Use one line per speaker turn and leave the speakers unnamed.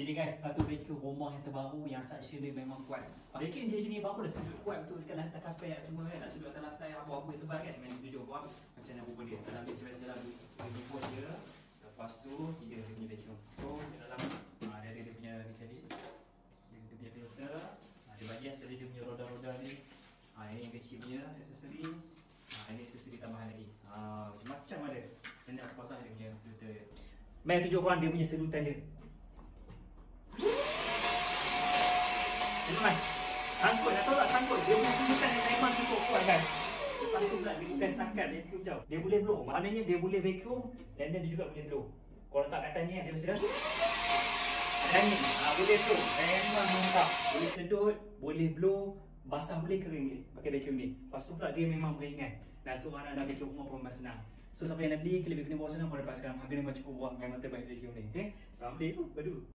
Ini guys, satu vacuum rumah yang terbaru yang suction dia memang kuat. Vacuum je sini berapa dah sedut kuat betul dekat lantai kapal semua kan. Nak sedut atas lantai apa-apa yang tebal kan. Dengan 7 orang macam mana pun dia. Dalam vacuum biasa lah dia buat dia. Lepas tu dia punya vacuum. So dalam dia punya ni tadi. Dia punya filter. Dia bagi hasil dia punya roda-roda ni. Ini yang kecil punya aksesori. Ini aksesori tambahan lagi. Macam ada. Ini aku pasang dia punya filter dia. Main 7 orang dia punya sedutan dia. Teman, sangkut dah tahu tak sangkut. Dia punya sedutan yang memang cukup kuat kan. Lepas tu pula dia test tangkat vacuum jauh. Dia boleh blow. Maknanya dia boleh vacuum dan dia juga boleh blow. Kalau letak kat atas ni dia mesti dah. Dan ni boleh blow. Memang mantap. Boleh sedut, boleh blow, basah boleh, kering boleh pakai vacuum ni. Lepas tu pula dia memang beringat. Dan seorang nak vacuum rumah pun memang senang. So siapa yang nak beli, klik bawah sana, boleh dapatkan harga memang cukup murah. Memang terbaik vacuum ni. Okay? Selamat beli. Padu.